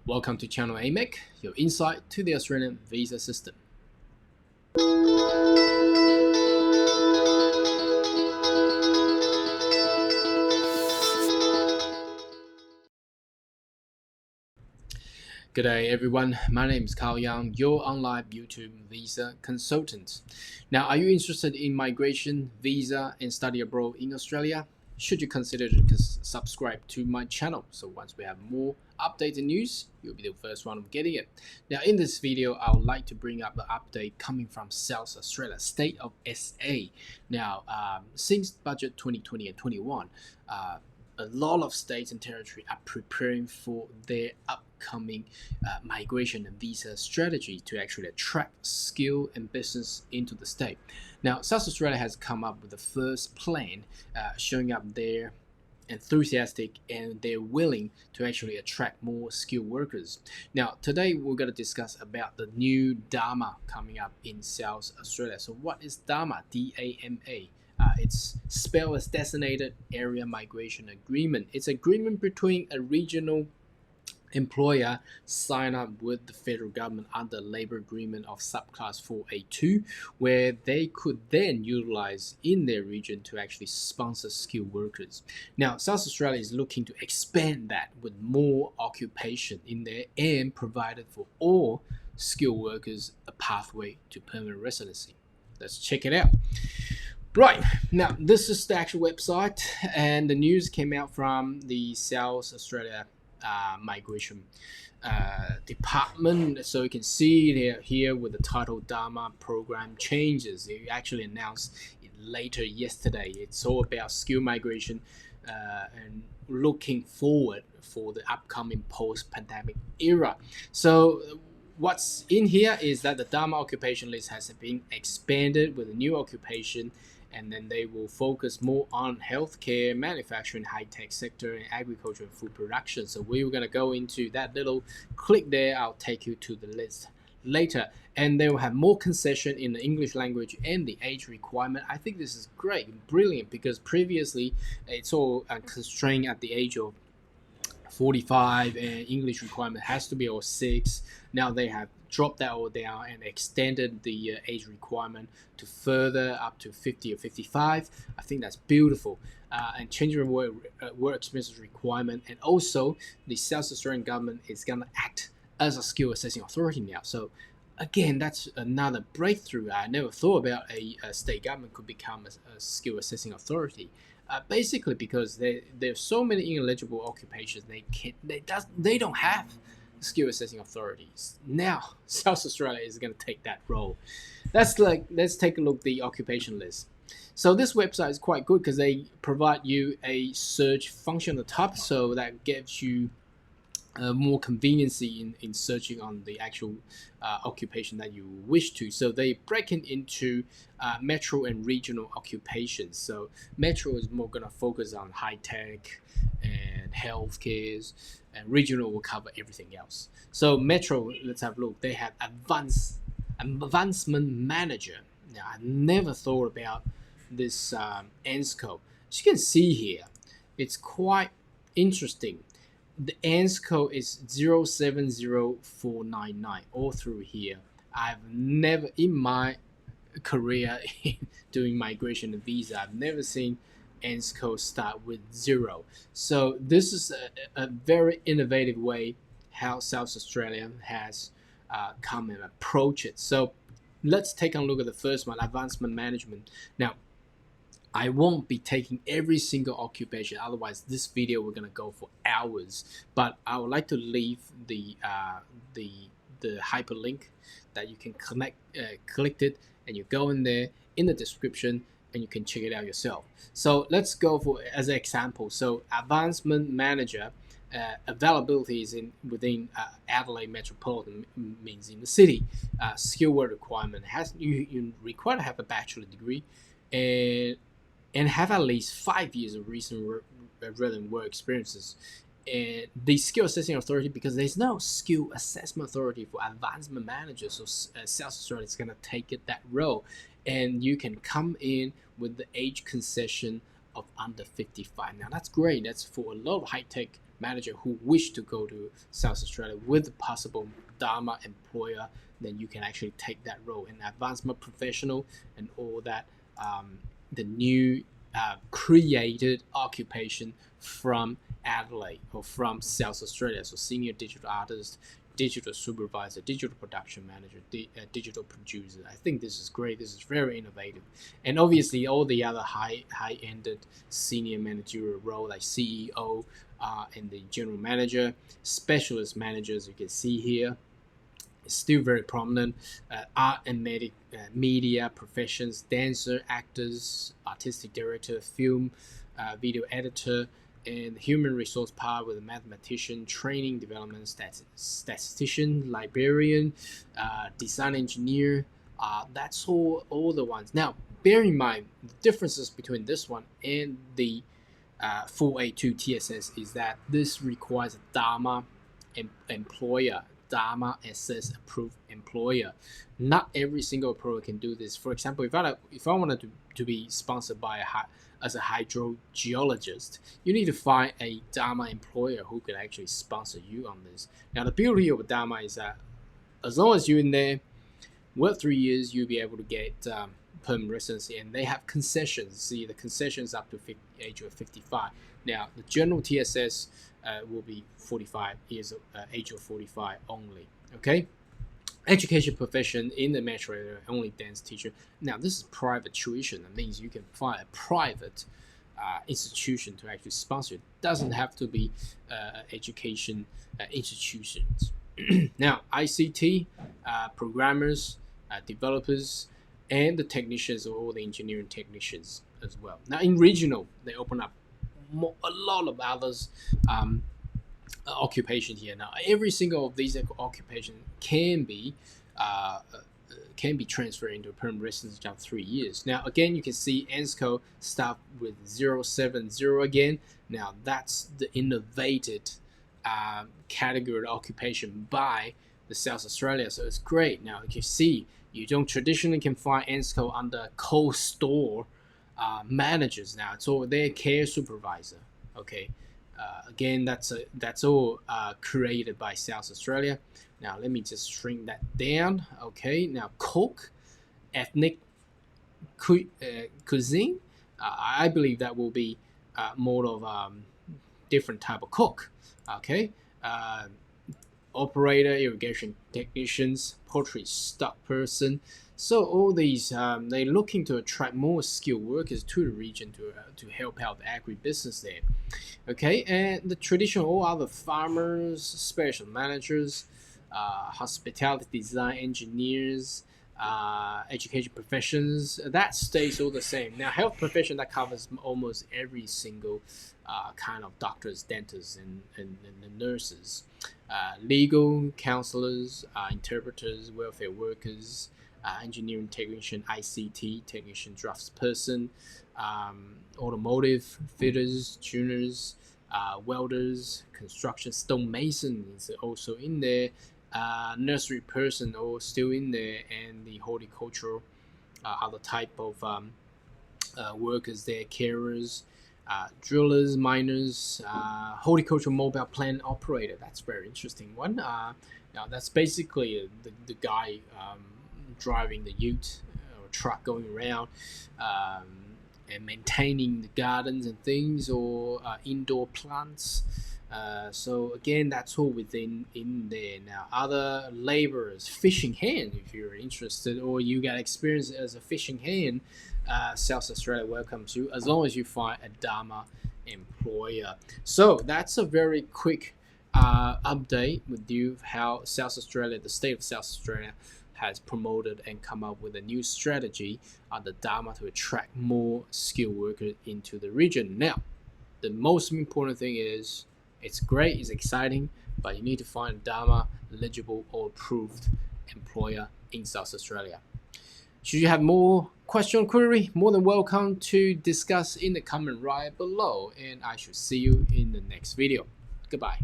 Welcome to Channel AMEC, your insight to the Australian visa system. G'day everyone, my name is Carl Young, your online YouTube visa consultant. Now, are you interested in migration, visa and study abroad in Australia? Should you consider to subscribe to my channel, so once we have more updated news, you'll be the first one of getting it. Now in this video, I would like to bring up the update coming from South Australia, state of SA. Now since budget 2020 and 21, a lot of states and territories are preparing for their upcoming migration and visa strategy to actually attract skill and business into the state. Now, South Australia has come up with the first plan showing up their enthusiastic and they're willing to actually attract more skilled workers. Now, today we're going to discuss about the new DAMA coming up in South Australia. So what is DAMA? D-A-M-A. It's spelled as Designated Area Migration Agreement. It's an agreement between a regional employer sign up with the federal government under labor agreement of subclass 4A2, where they could then utilize in their region to actually sponsor skilled workers. Now, South Australia is looking to expand that with more occupation in there and provided for all skilled workers a pathway to permanent residency. Let's check it out. Right, now this is the actual website, and the news came out from the South Australia Migration Department. So you can see it here with the title DAMA Program Changes. They actually announced it later yesterday. It's all about skill migration and looking forward for the upcoming post-pandemic era. So what's in here is that the DAMA occupation list has been expanded with a new occupation, and then they will focus more on healthcare, manufacturing, high-tech sector, and agriculture and food production. So we're going to go into that little click there. I'll take you to the list later. And they will have more concession in the English language and the age requirement. I think this is great, brilliant, because previously it's all constrained at the age of 45 and English requirement has to be all 6. Now they have dropped that all down and extended the age requirement to further up to 50 or 55. I think that's beautiful. And changing work experience requirement, and also the South Australian government is going to act as a skill assessing authority now. So again, that's another breakthrough. I never thought about a state government could become a skill assessing authority. Basically because there's so many ineligible occupations they don't have skill assessing authorities. Now South Australia is going to take that role. Let's take a look at the occupation list. So this website is quite good because they provide you a search function at the top, so that gives you more conveniency in searching on the actual occupation that you wish to. So they break it into metro and regional occupations. So metro is more going to focus on high tech and healthcare, and regional will cover everything else. So metro, let's have a look. They have advancement manager. Now I never thought about this ANSCO. As you can see here, it's quite interesting. The ANS code is 070499 all through here. I've never in my career doing migration and visa, I've never seen ANS code start with 0. So this is a very innovative way how South Australia has come and approach it. So let's take a look at the first one, advancement management. Now I won't be taking every single occupation, otherwise this video we're gonna go for hours. But I would like to leave the hyperlink that you can click it, and you go in there in the description and you can check it out yourself. So let's go for as an example. So advancement manager availability is within Adelaide metropolitan, means in the city. Skill work requirement has you require to have a bachelor degree and have at least 5 years of recent relevant work experiences. And the skill assessing authority, because there's no skill assessment authority for advancement managers, so South Australia is going to take that role, and you can come in with the age concession of under 55. Now that's great. That's for a lot of high-tech manager who wish to go to South Australia with a possible DAMA employer, then you can actually take that role in advancement professional and all that, the new created occupation from Adelaide or from South Australia. So senior digital artist, digital supervisor, digital production manager, digital producer. I think this is great. This is very innovative. And obviously all the other high-ended senior managerial role like CEO and the general manager, specialist managers, you can see here, still very prominent. Art and media professions, dancer, actors, artistic director, film, video editor, and human resource part with a mathematician, training development, statistician, librarian, design engineer. That's all the ones. Now, bear in mind the differences between this one and the 482 TSS is that this requires a DAMA employer, DAMA SS approved employer. Not every single employer can do this. For example, if I wanted to be sponsored by as a hydrogeologist, you need to find a DAMA employer who can actually sponsor you on this. Now, the beauty of DAMA is that as long as you're in there, work 3 years, you'll be able to get permanent residency, and they have concessions. See, the concessions up to age of 55. Now, the general TSS will be 45 years of age of 45 only. Okay. Education profession in the metro area, only dance teacher. Now, this is private tuition. That means you can find a private institution to actually sponsor. It doesn't have to be education institutions. Now, ICT, programmers, developers, and the technicians, or all the engineering technicians as well. Now, in regional, they open up a lot of others occupation here. Now, every single of these occupation can be transferred into a permanent residence after 3 years. Now, again, you can see ENSCO start with 070 again. Now, that's the innovated category occupation by the South Australia, so it's great. Now, you can see you don't traditionally can find ENSCO under cold store managers. Now, it's all their care supervisor. Okay. Again, that's all created by South Australia. Now, let me just shrink that down. Okay, now cook, ethnic cuisine. I believe that will be more of different type of cook. Okay, operator, irrigation technicians, poultry stock person. So all these, they're looking to attract more skilled workers to the region to help out the agribusiness there. Okay, and the traditional all other farmers, special managers, hospitality design engineers, education professions, that stays all the same. Now, health profession, that covers almost every single kind of doctors, dentists, and nurses. Legal, counselors, interpreters, welfare workers, engineering technician, ICT technician, draftsperson, automotive fitters, tuners, welders, construction, stonemason is also in there, nursery person all still in there, and the horticultural other type of workers there, carers, drillers, miners, horticultural mobile plant operator. That's a very interesting one. Now, that's basically the guy driving the ute or truck going around and maintaining the gardens and things, or indoor plants. So again, that's all within in there. Now, other laborers, fishing hand, if you're interested or you got experience as a fishing hand, South Australia welcomes you as long as you find a DAMA employer. So that's a very quick update with you how South Australia, the state of South Australia, has promoted and come up with a new strategy on the DAMA to attract more skilled workers into the region. Now, the most important thing is it's great, it's exciting, but you need to find a DAMA eligible or approved employer in South Australia. Should you have more question or query, more than welcome to discuss in the comment right below, and I should see you in the next video. Goodbye.